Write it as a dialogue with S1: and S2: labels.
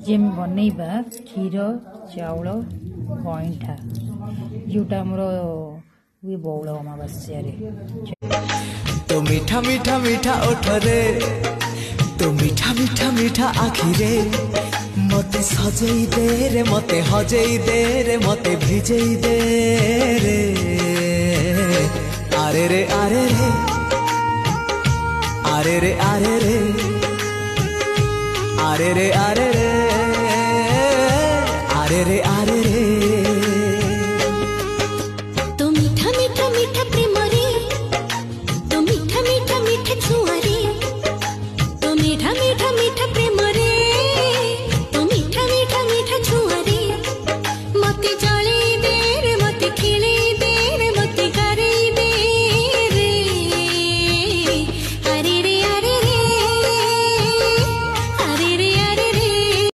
S1: GeM बनैबा क्षीर चाउल गईठा जोटा मोर हुए बौल अमावास्या
S2: तो मीठा मीठा मीठा ओठरे तो मीठा मीठा मीठा आखिरे मते सजई दे रे मते हजई दे रे मते भिजई दे रे आरे रे आरे रे आरे रे आरे रे आरे रे आरे रे आरे रे आरे रे